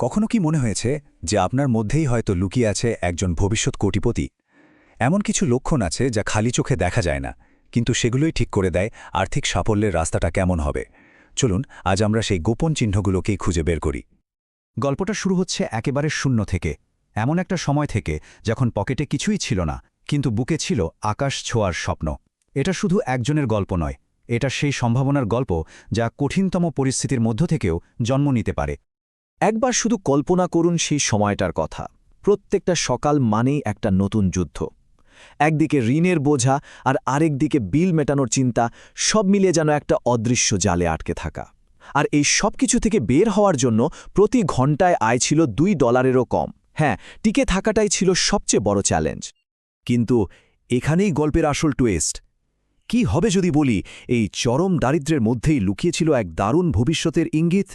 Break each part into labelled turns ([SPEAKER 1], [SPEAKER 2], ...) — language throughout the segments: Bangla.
[SPEAKER 1] কখনো কি মনে হয়েছে যে আপনার মধ্যেই হয়তো লুকিয়ে আছে একজন ভবিষ্যৎ কোটিপতি? এমন কিছু লক্ষণ আছে যা খালি চোখে দেখা যায় না, কিন্তু সেগুলোই ঠিক করে দেয় আর্থিক সাফল্যের রাস্তাটা কেমন হবে। চলুন আজ আমরা সেই গোপন চিহ্নগুলোকেই খুঁজে বের করি।
[SPEAKER 2] গল্পটা শুরু হচ্ছে একেবারে শূন্য থেকে, এমন একটা সময় থেকে যখন পকেটে কিছুই ছিল না, কিন্তু বুকে ছিল আকাশ ছোঁয়ার স্বপ্ন। এটা শুধু একজনের গল্প নয়, এটা সেই সম্ভাবনার গল্প যা কঠিনতম পরিস্থিতির মধ্য থেকেও জন্ম নিতে পারে।
[SPEAKER 3] একবার শুধু কল্পনা করুন সেই সময়টার কথা। প্রত্যেকটা সকাল মানেই একটা নতুন যুদ্ধ। একদিকে ঋণের বোঝা আর আরেকদিকে বিল মেটানোর চিন্তা, সব মিলিয়ে যেন একটা অদৃশ্য জালে আটকে থাকা। আর এই সব কিছু থেকে বের হওয়ার জন্য প্রতি ঘন্টায় আয় ছিল $2-ও কম। হ্যাঁ, টিকে থাকাটাই ছিল সবচেয়ে বড় চ্যালেঞ্জ।
[SPEAKER 4] কিন্তু এখানেই গল্পের আসল টুইস্ট। কি হবে যদি বলি এই চরম দারিদ্র্যের মধ্যেই লুকিয়েছিল এক দারুণ ভবিষ্যতের ইঙ্গিত?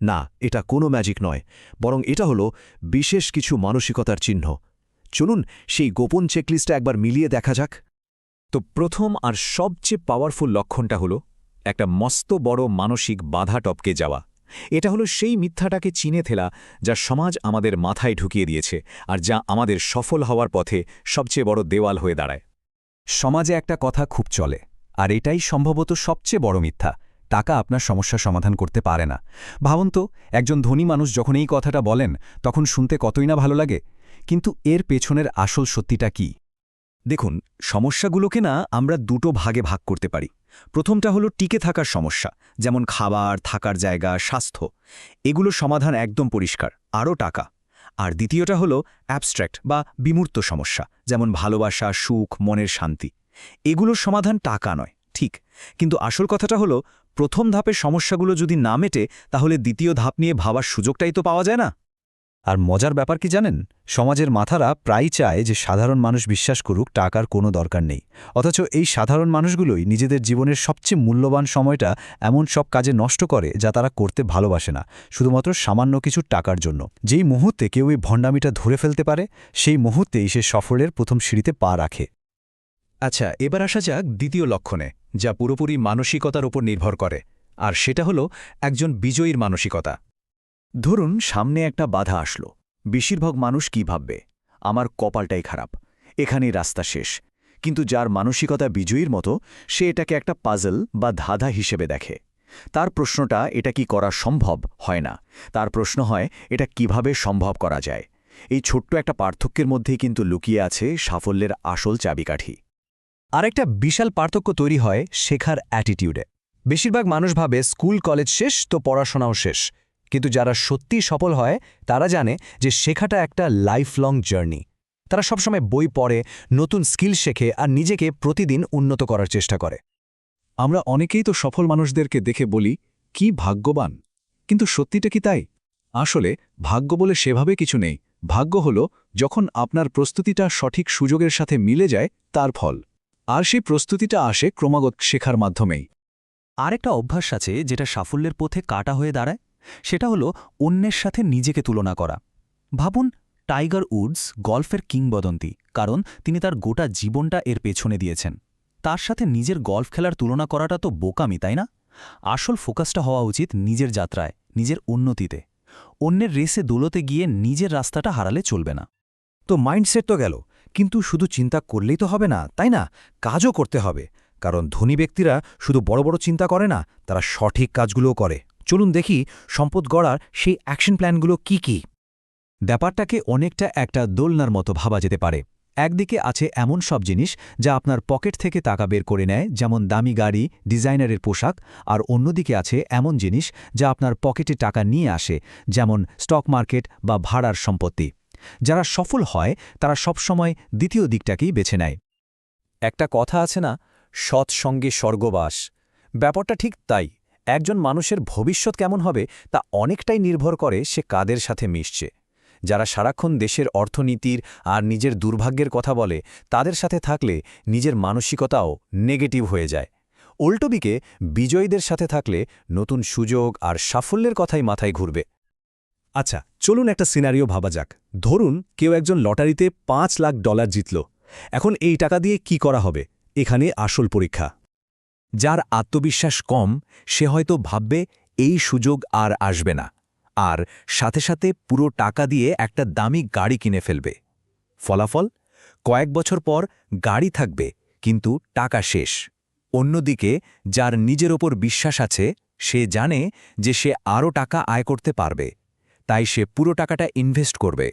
[SPEAKER 4] না, এটা কোনো ম্যাজিক নয়, বরং এটা হলো বিশেষ কিছু মানসিকতার চিহ্ন। চলুন সেই গোপন চেকলিস্টটা একবার মিলিয়ে দেখা যাক।
[SPEAKER 3] তো প্রথম আর সবচেয়ে পাওয়ারফুল লক্ষণটা হলো একটা মস্ত বড় মানসিক বাধা টপকে যাওয়া। এটা হলো সেই মিথ্যাটাকে চিনে ফেলা যা সমাজ আমাদের মাথায় ঢুকিয়ে দিয়েছে আর যা আমাদের সফল হওয়ার পথে সবচেয়ে বড় দেওয়াল হয়ে দাঁড়ায়।
[SPEAKER 2] সমাজে একটা কথা খুব চলে, আর এটাই সম্ভবত সবচেয়ে বড় মিথ্যা: টাকা আপনার সমস্যা সমাধান করতে পারে না। ভাবুন তো, একজন ধনী মানুষ যখন এই কথাটা বলেন তখন শুনতে কতই না ভালো লাগে, কিন্তু এর পেছনের আসল সত্যিটা কি?
[SPEAKER 4] দেখুন, সমস্যাগুলোকে না আমরা দুটো ভাগে ভাগ করতে পারি। প্রথমটা হলো টিকে থাকার সমস্যা, যেমন খাবার, থাকার জায়গা, স্বাস্থ্য। এগুলোর সমাধান একদম পরিষ্কার, আরও টাকা। আর দ্বিতীয়টা হলো অ্যাবস্ট্র্যাক্ট বা বিমূর্ত সমস্যা, যেমন ভালোবাসা, সুখ, মনের শান্তি। এগুলোর সমাধান টাকা নয়, ঠিক, কিন্তু আসল কথাটা হলো প্রথম ধাপের সমস্যাগুলো যদি না মেটে, তাহলে দ্বিতীয় ধাপ নিয়ে ভাবার সুযোগটাই তো পাওয়া যায় না।
[SPEAKER 2] আর মজার ব্যাপার কি জানেন? সমাজের মাথারা প্রায় চায় যে সাধারণ মানুষ বিশ্বাস করুক টাকার কোনো দরকার নেই, অথচ এই সাধারণ মানুষগুলোই নিজেদের জীবনের সবচেয়ে মূল্যবান সময়টা এমন সব কাজে নষ্ট করে যা তারা করতে ভালোবাসে না, শুধুমাত্র সামান্য কিছু টাকার জন্য। যেই মুহূর্তে কেউ এই ভণ্ডামিটা ধরে ফেলতে পারে, সেই মুহূর্তেই সে সফলের প্রথম সিঁড়িতে পা রাখে।
[SPEAKER 1] আচ্ছা, এবার আসা যাক দ্বিতীয় লক্ষণে, যা পুরোপুরি মানসিকতার উপর নির্ভর করে, আর সেটা হলো একজন বিজয়ীর মানসিকতা।
[SPEAKER 3] ধরুন সামনে একটা বাধা আসলো। বেশিরভাগ মানুষ কি ভাববে? আমার কপালটাই খারাপ, এখানেই রাস্তা শেষ। কিন্তু যার মানসিকতা বিজয়ীর মতো, সে এটাকে একটা পাজল বা ধাঁধা হিসেবে দেখে। তার প্রশ্নটা এটা কি করা সম্ভব হয় না, তার প্রশ্ন হয় এটা কিভাবে সম্ভব করা যায়। এই ছোট্ট একটা পার্থক্যের মধ্যেই কিন্তু লুকিয়ে আছে সাফল্যের আসল চাবিকাঠি।
[SPEAKER 2] আরেকটা বিশাল পার্থক্য তৈরি হয় শেখার অ্যাটিটিউডে। বেশিরভাগ মানুষ ভাবে স্কুল কলেজ শেষ তো পড়াশোনাও শেষ, কিন্তু যারা সত্যিই সফল হয় তারা জানে যে শেখাটা একটা লাইফলং জার্নি। তারা সবসময় বই পড়ে, নতুন স্কিল শেখে আর নিজেকে প্রতিদিন উন্নত করার চেষ্টা করে।
[SPEAKER 1] আমরা অনেকেই তো সফল মানুষদেরকে দেখে বলি, কি ভাগ্যবান, কিন্তু সত্যিটা কি তাই? আসলে ভাগ্য বলে সেভাবে কিছু নেই। ভাগ্য হলো যখন আপনার প্রস্তুতিটা সঠিক সুযোগের সাথে মিলে যায়, তার ফল। আর সেই প্রস্তুতিটা আসে ক্রমাগত শেখার মাধ্যমেই।
[SPEAKER 2] আরেকটা অভ্যাস আছে যেটা সাফল্যের পথে কাটা হয়ে দাঁড়ায়, সেটা হলো অন্যের সাথে নিজেকে তুলনা করা। ভাবুন, টাইগার উডস গল্ফের কিংবদন্তি, কারণ তিনি তার গোটা জীবনটা এর পেছনে দিয়েছেন। তার সাথে নিজের গল্ফ খেলার তুলনা করাটা তো বোকামি, তাই না? আসল ফোকাসটা হওয়া উচিত নিজের যাত্রায়, নিজের উন্নতিতে। অন্যের রেসে দৌলতে গিয়ে নিজের রাস্তাটা হারালে চলবে না।
[SPEAKER 4] তো মাইন্ডসেট তো গেল, কিন্তু শুধু চিন্তা করলেই তো হবে না, তাই না? কাজও করতে হবে, কারণ ধনী ব্যক্তিরা শুধু বড় বড় চিন্তা করে না, তারা সঠিক কাজগুলোও করে। চলুন দেখি সম্পদ গড়ার সেই অ্যাকশন প্ল্যানগুলো কি কি।
[SPEAKER 2] ব্যাপারটাকে অনেকটা একটা দোলনার মতো ভাবা যেতে পারে। একদিকে আছে এমন সব জিনিস যা আপনার পকেট থেকে টাকা বের করে নেয়, যেমন দামি গাড়ি, ডিজাইনারের পোশাক। আর অন্যদিকে আছে এমন জিনিস যা আপনার পকেটে টাকা নিয়ে আসে, যেমন স্টক মার্কেট বা ভাড়ার সম্পত্তি। যারা সফল হয় তারা সবসময় দ্বিতীয় দিকটাকেই বেছে নেয়।
[SPEAKER 3] একটা কথা আছে না, সৎসঙ্গে স্বর্গবাস। ব্যাপারটা ঠিক তাই। একজন মানুষের ভবিষ্যৎ কেমন হবে তা অনেকটাই নির্ভর করে সে কাদের সাথে মিশছে। যারা সারাক্ষণ দেশের অর্থনীতির আর নিজের দুর্ভাগ্যের কথা বলে, তাদের সাথে থাকলে নিজের মানসিকতাও নেগেটিভ হয়ে যায়। উল্টোদিকে বিজয়ীদের সাথে থাকলে নতুন সুযোগ আর সাফল্যের কথাই মাথায় ঘুরবে।
[SPEAKER 4] আচ্ছা, চলুন একটা সিনারিও ভাবা যাক। ধরুন কেউ একজন লটারিতে $5 লাখ জিতল। এখন এই টাকা দিয়ে কি করা হবে? এখানে আসল পরীক্ষা। যার আত্মবিশ্বাস কম, সে হয়তো ভাববে এই সুযোগ আর আসবে না।
[SPEAKER 3] আর সাথে সাথে পুরো টাকা দিয়ে একটা দামি গাড়ি কিনে ফেলবে। ফলাফল, কয়েক বছর পর গাড়ি থাকবে কিন্তু টাকা শেষ। অন্যদিকে যার নিজের ওপর বিশ্বাস আছে, সে জানে যে সে আরও টাকা আয় করতে পারবে, তাই সে পুরো টাকাটা ইনভেস্ট করবে।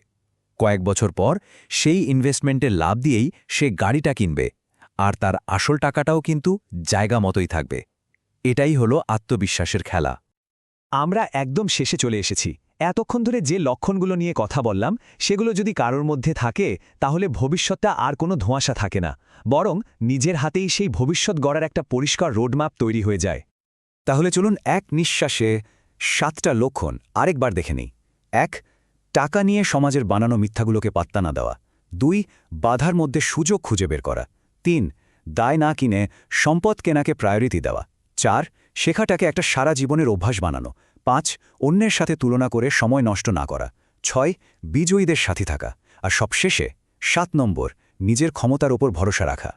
[SPEAKER 3] কয়েক বছর পর সেই ইনভেস্টমেন্টের লাভ দিয়েই সে গাড়িটা কিনবে, আর তার আসল টাকাটাও কিন্তু জায়গা মতোই থাকবে। এটাই হলো আত্মবিশ্বাসের খেলা।
[SPEAKER 5] আমরা একদম শেষে চলে এসেছি। এতক্ষণ ধরে যে লক্ষণগুলো নিয়ে কথা বললাম, সেগুলো যদি কারোর মধ্যে থাকে, তাহলে ভবিষ্যৎটা আর কোনো ধোঁয়াশা থাকে না, বরং নিজের হাতেই সেই ভবিষ্যৎ গড়ার একটা পরিষ্কার রোডম্যাপ তৈরি হয়ে যায়।
[SPEAKER 3] তাহলে চলুন এক নিঃশ্বাসে 7টা লক্ষণ আরেকবার দেখে নিই। 1. টাকা নিয়ে সমাজের বানানো মিথ্যাগুলোকে পাত্তা না দেওয়া। 2. বাধার মধ্যে সুযোগ খুঁজে বের করা। 3. দায় না কিনে সম্পদ কেনাকে প্রায়োরিটি দেওয়া। 4. শেখাটাকে একটা সারা জীবনের অভ্যাস বানানো। 5. অন্যের সাথে তুলনা করে সময় নষ্ট না করা। 6. বিজয়ীদের সাথী থাকা। আর সবশেষে 7 নম্বর, নিজের ক্ষমতার ওপর ভরসা রাখা।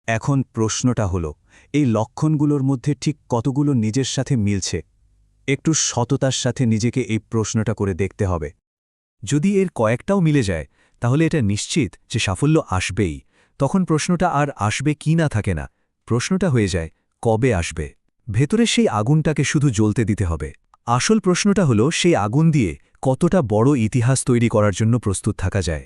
[SPEAKER 5] এখন প্রশ্নটা হলো, এই লক্ষণগুলোর মধ্যে ঠিক কতগুলো নিজের সাথে মিলছে? একটু সততার সাথে নিজেকে এই প্রশ্নটা করে দেখতে হবে। যদি এর কয়েকটাও মিলে যায়, তাহলে এটা নিশ্চিত যে সাফল্য আসবেই। তখন প্রশ্নটা আর আসবে কি না থাকে না, প্রশ্নটা হয়ে যায় কবে আসবে। ভেতরে সেই আগুনটাকে শুধু জ্বলতে দিতে হবে। আসল প্রশ্নটা হলো, সেই আগুন দিয়ে কতটা বড় ইতিহাস তৈরি করার জন্য প্রস্তুত থাকা যায়।